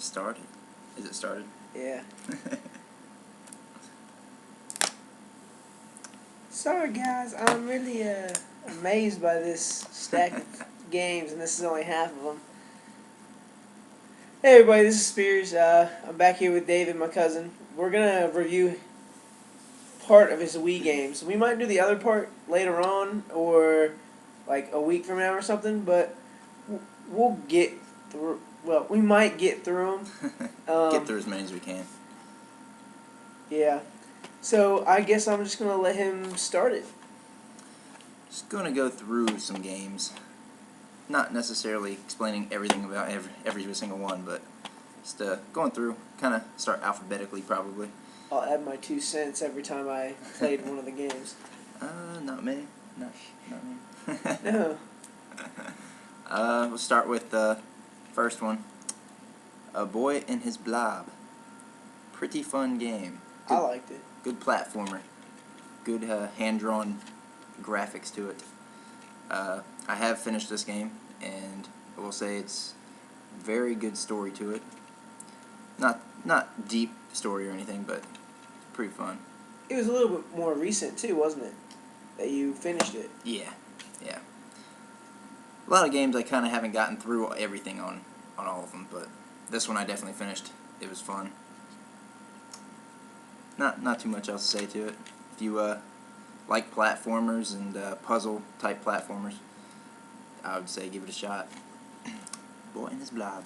Started. Is it started? Yeah. Sorry guys, I'm really amazed by this stack of games, and this is only half of them. Hey everybody, this is Spears. I'm back here with David, my cousin. We're gonna review part of his Wii games. We might do the other part later on, or like a week from now or something. But we'll get through. Well, we might get through them. Get through as many as we can. Yeah. So I guess I'm just gonna let him start it. Just going to go through some games. Not necessarily explaining everything about every single one, but just going through. Kind of start alphabetically, probably. I'll add my 2 cents every time I played one of the games. Not many. Not many. No. We'll start with the first one. A Boy and His Blob. Pretty fun game. I liked it. Good platformer. Good hand-drawn graphics to it. I have finished this game, and I will say it's very good story to it. Not deep story or anything, but pretty fun. It was a little bit more recent too, wasn't it? That you finished it. Yeah. A lot of games I kind of haven't gotten through everything on all of them, but this one I definitely finished. It was fun. Not too much else to say to it. If you like platformers and puzzle type platformers, I would say give it a shot. Boy and His Blob.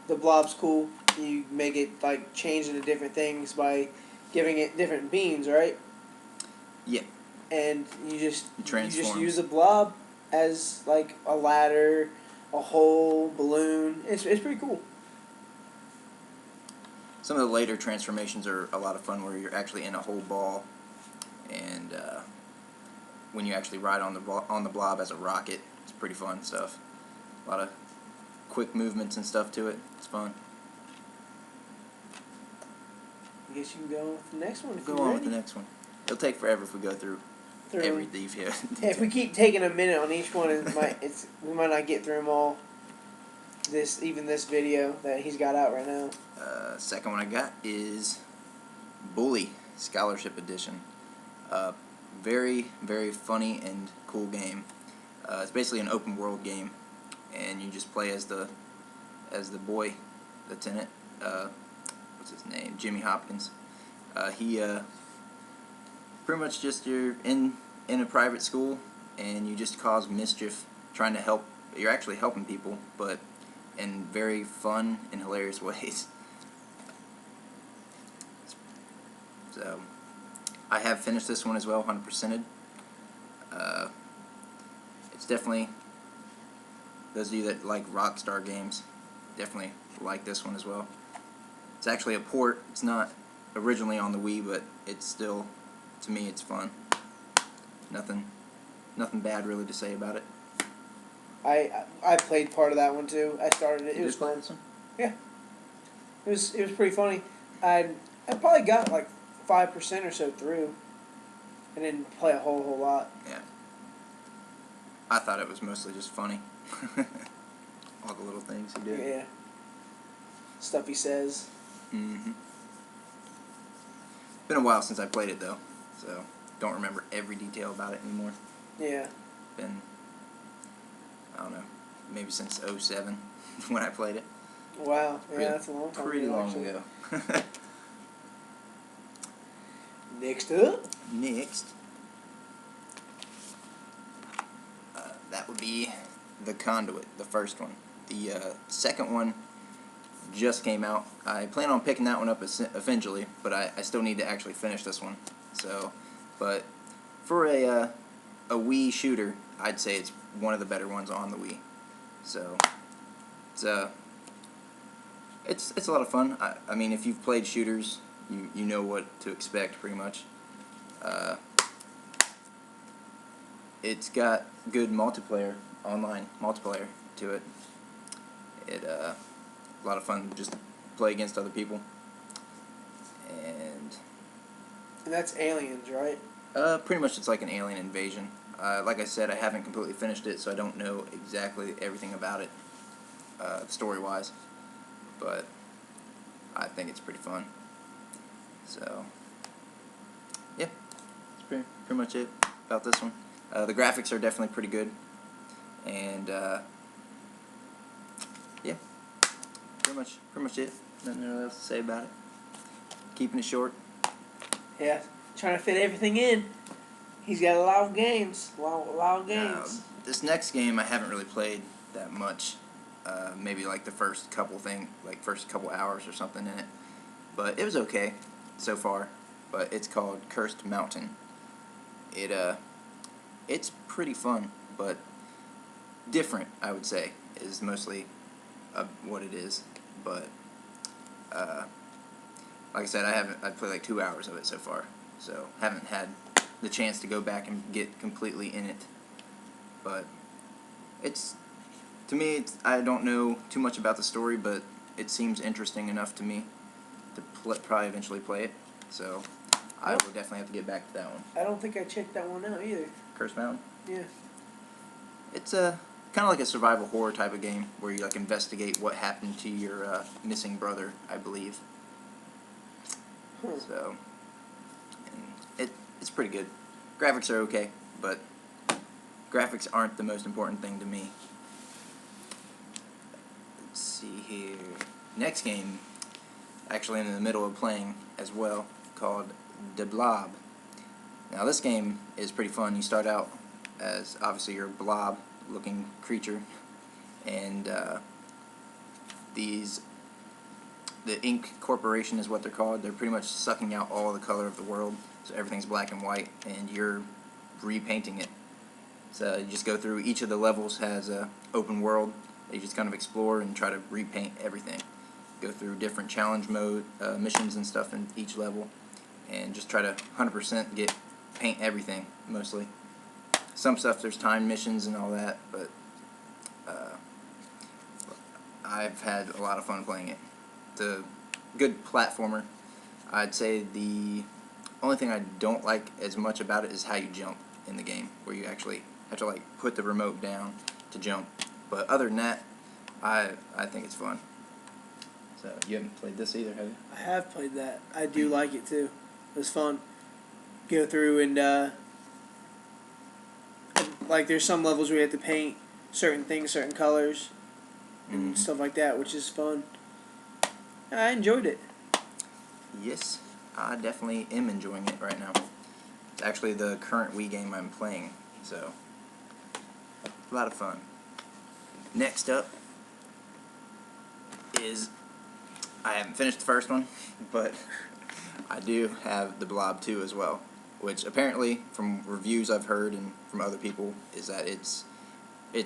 The blob's cool. You make it like change into different things by giving it different beams, right? Yeah. And you just use the blob as like a ladder, a hole, balloon. It's pretty cool. Some of the later transformations are a lot of fun, where you're actually in a whole ball, and when you actually ride on the blob as a rocket, it's pretty fun stuff. A lot of quick movements and stuff to it. It's fun. I guess you can go on with the next one. Go on with the next one. It'll take forever if we go through every detail. Yeah, if we keep taking a minute on each one, we might not get through them all. This video that he's got out right now. Second one I got is Bully Scholarship Edition. Very, very funny and cool game. It's basically an open world game, and you just play as the boy lieutenant. What's his name? Jimmy Hopkins. He pretty much just, you're in a private school, and you just cause mischief trying to help. You're actually helping people, but in very fun and hilarious ways. So I have finished this one as well, 100%ed. It's definitely, those of you that like Rockstar games definitely like this one as well. It's actually a port. It's not originally on the Wii, but it's still, to me, it's fun. Nothing bad really to say about it. I played part of that one too. I started it. It was fun. Yeah. It was pretty funny. I probably got like 5% or so through. I didn't play a whole lot. Yeah. I thought it was mostly just funny. All the little things he did. Yeah. Stuff he says. Mm-hmm. Been a while since I played it though, so don't remember every detail about it anymore. Yeah. Been, I don't know, maybe since 2007 when I played it. Wow. Yeah, that's a long time ago. Pretty long ago. Next up. Next. That would be The Conduit, the first one. The second one just came out. I plan on picking that one up eventually, but I still need to actually finish this one. So, but for a Wii shooter, I'd say it's one of the better ones on the Wii. So, it's a lot of fun. I mean, if you've played shooters, you know what to expect pretty much. It's got good multiplayer, online multiplayer to it. A lot of fun just play against other people. And that's Aliens, right? Pretty much it's like an alien invasion. Like I said, I haven't completely finished it, so I don't know exactly everything about it, story-wise. but I think it's pretty fun. So, yeah, that's pretty much it about this one. The graphics are definitely pretty good, and yeah, pretty much it. Nothing really else to say about it. Keeping it short. Yeah, trying to fit everything in. He's got a lot of games. A lot of games. This next game I haven't really played that much. Maybe like the first couple hours or something in it. But it was okay so far. But it's called Cursed Mountain. It's pretty fun, but different, I would say, is mostly what it is. But like I said, I've played like 2 hours of it so far, so haven't had the chance to go back and get completely in it. But to me, I don't know too much about the story, but it seems interesting enough to me to probably eventually play it. So I will definitely have to get back to that one. I don't think I checked that one out either. Cursed Mountain? Yeah. It's kind of like a survival horror type of game where you like investigate what happened to your missing brother, I believe. So, and it's pretty good. Graphics are okay, but graphics aren't the most important thing to me. Let's see here. Next game, actually in the middle of playing as well, called The Blob. Now this game is pretty fun. You start out as obviously you're a blob-looking creature, and the Ink Corporation is what they're called. They're pretty much sucking out all the color of the world, so everything's black and white, and you're repainting it. So you just go through, each of the levels has a open world. You just kind of explore and try to repaint everything. Go through different challenge mode missions and stuff in each level, and just try to 100% paint everything, mostly. Some stuff there's time missions and all that, but I've had a lot of fun playing it. It's a good platformer. I'd say the only thing I don't like as much about it is how you jump in the game, where you actually have to like put the remote down to jump. But other than that, I think it's fun. So you haven't played this either, have you? I have played that. I do like it too. It was fun. Go through and like there's some levels where you have to paint certain things, certain colors, and stuff like that, which is fun. I enjoyed it. Yes, I definitely am enjoying it right now. It's actually the current Wii game I'm playing, so a lot of fun. Next up is, I haven't finished the first one, but I do have The Blob 2 as well, which apparently, from reviews I've heard and from other people, is that it's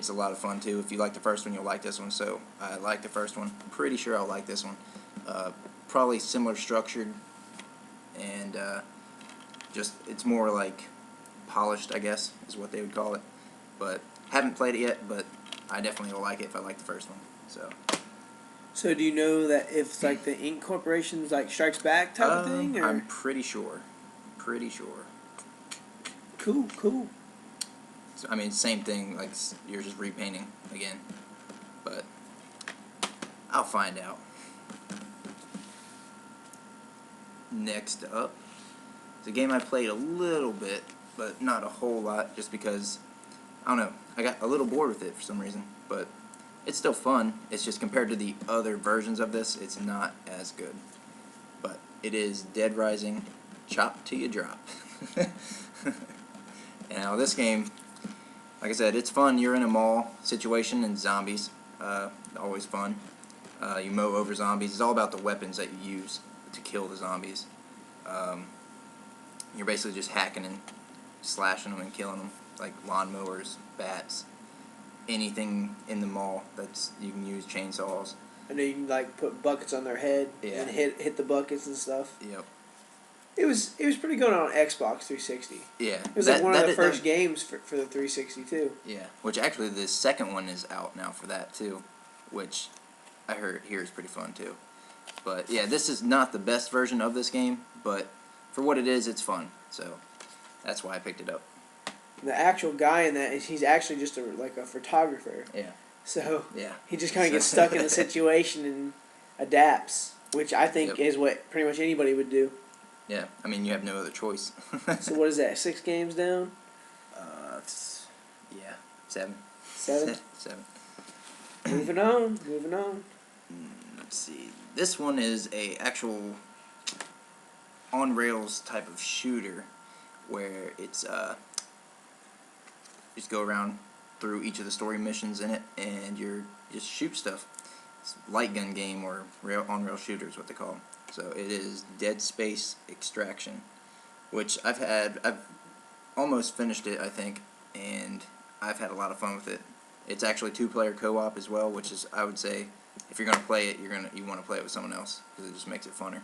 a lot of fun too. If you like the first one, you'll like this one. So I like the first one. I'm pretty sure I'll like this one. Probably similar structured, and just it's more like polished, I guess, is what they would call it. But haven't played it yet, but I definitely will like it if I like the first one. So do you know that if like the Ink Corporation's like Strikes Back type of thing? Or? I'm pretty sure. Pretty sure. Cool. So, I mean, same thing, like you're just repainting again, but I'll find out. Next up, it's a game I played a little bit, but not a whole lot, just because, I don't know, I got a little bored with it for some reason, but it's still fun. It's just compared to the other versions of this, it's not as good. But it is Dead Rising Chop Till You Drop. And now this game, like I said, it's fun. You're in a mall situation and zombies. Always fun. You mow over zombies. It's all about the weapons that you use to kill the zombies. You're basically just hacking and slashing them and killing them, like lawnmowers, bats, anything in the mall that's you can use, chainsaws. I know you can like put buckets on their head and hit the buckets and stuff. Yep. It was pretty good on Xbox 360. Yeah. It was like one of the first games for the 360 too. Yeah. Which actually the second one is out now for that too, which I hear is pretty fun too. But yeah, this is not the best version of this game, but for what it is, it's fun. So that's why I picked it up. The actual guy in that he's actually just a photographer. Yeah. So yeah, he just kind of gets stuck in the situation and adapts, which I think Yep. is what pretty much anybody would do. Yeah, I mean, you have no other choice. So what is that? 6 games down? Yeah, 7. 7. 7. Moving on. Moving on. Let's see. This one is a actual on rails type of shooter where it's just go around through each of the story missions in it, and you're just shoot stuff. It's a light gun game, or on rail shooter is what they call them. So it is Dead Space Extraction, which I've almost finished it, I think, and I've had a lot of fun with it. It's actually 2-player co-op as well, which is, I would say, if you're gonna play it, you want to play it with someone else because it just makes it funner.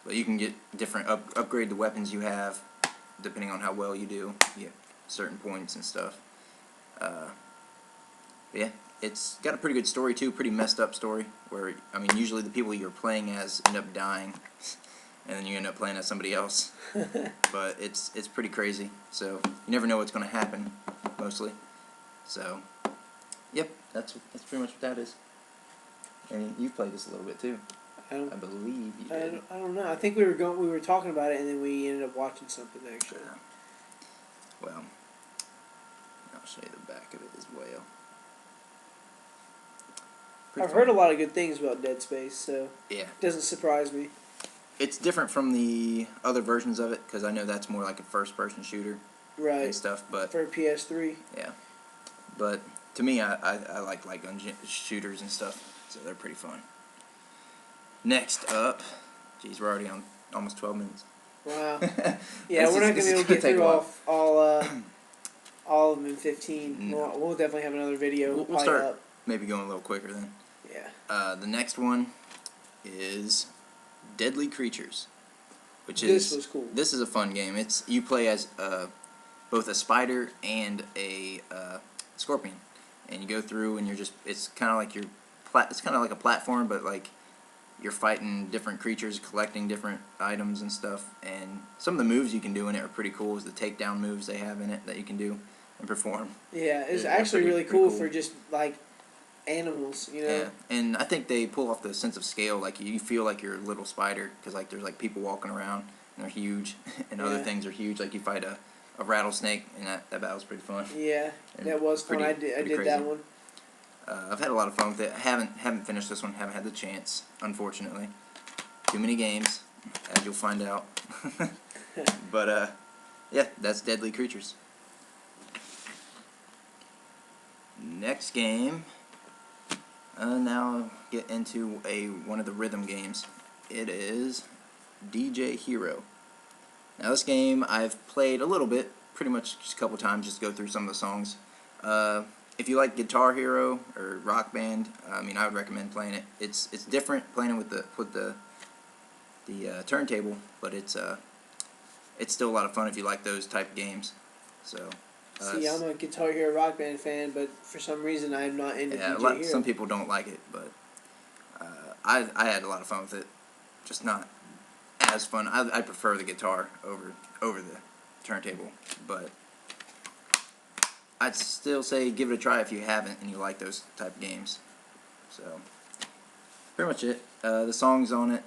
But you can get different upgrade the weapons you have depending on how well you do. You get certain points and stuff. Yeah, it's got a pretty good story too, pretty messed up story. Where I mean, usually the people you're playing as end up dying, and then you end up playing as somebody else. But it's pretty crazy. So you never know what's going to happen, mostly. So, yep, that's pretty much what that is. And you played this a little bit too. I believe you did. I don't know. I think we were talking about it, and then we ended up watching something actually. Well, I'll show you the back of it as well. I've heard a lot of good things about Dead Space, so yeah, it doesn't surprise me. it's different from the other versions of it because I know that's more like a first-person shooter Right. and stuff. But for PS3. yeah, but to me, I like light gun shooters and stuff, so they're pretty fun. Next up, geez, we're already on almost 12 minutes. Wow. Yeah, we're not gonna be able to get through all of them in 15. No. We'll definitely have another video. We'll start up. maybe going a little quicker then. Yeah. The next one is Deadly Creatures, which This was cool. This is a fun game. You play as both a spider and a scorpion, and you go through and it's kind of like it's kind of like a platform, but like you're fighting different creatures, collecting different items and stuff. And some of the moves you can do in it are pretty cool. Is the takedown moves they have in it that you can do and perform. Yeah, it's They're actually pretty really cool cool for just like animals, you know. Yeah, and I think they pull off the sense of scale. Like you feel like you're a little spider because like there's like people walking around and they're huge, and other Yeah. things are huge. Like you fight a rattlesnake, and that battle's pretty fun. Yeah, And that was fun. I did crazy. that one. I've had a lot of fun with it. I haven't finished this one. Haven't had the chance, unfortunately. Too many games, as you'll find out. But yeah, that's Deadly Creatures. Next game. Now I'll get into one of the rhythm games. It is DJ Hero. Now this game I've played a little bit, pretty much just a couple times, just to go through some of the songs. If you like Guitar Hero or Rock Band, I mean I would recommend playing it. It's different playing it with the turntable, but it's still a lot of fun if you like those type of games. So. See, I'm a Guitar Hero Rock Band fan, but for some reason I'm not into DJ Hero. Some people don't like it, but I had a lot of fun with it. Just not as fun. I prefer the guitar over the turntable, but I'd still say give it a try if you haven't and you like those type of games. So pretty much it. The songs on it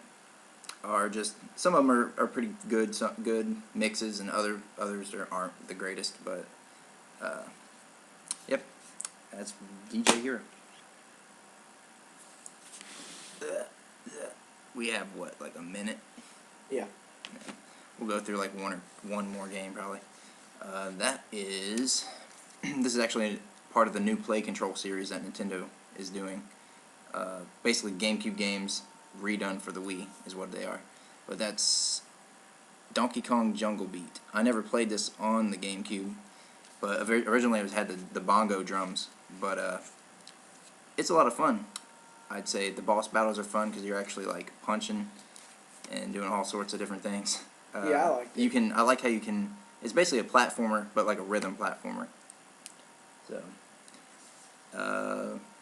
are just, some of them are pretty good, some good mixes, and others aren't the greatest, but yep, that's DJ Hero. We have what, like a minute? Yeah. We'll go through like one more game probably. That is this is actually part of the new Play Control series that Nintendo is doing. Basically GameCube games redone for the Wii is what they are. But that's Donkey Kong Jungle Beat. I never played this on the GameCube, but originally it had the bongo drums. But it's a lot of fun. I'd say the boss battles are fun because you're actually like punching and doing all sorts of different things. Yeah, I like it. I like how you can. It's basically a platformer, but like a rhythm platformer. So,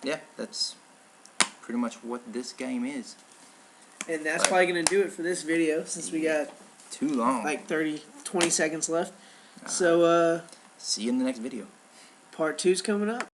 yeah, that's pretty much what this game is. And that's probably going to do it for this video, since we got Too long. like 20 seconds left. So, See you in the next video. part 2's coming up.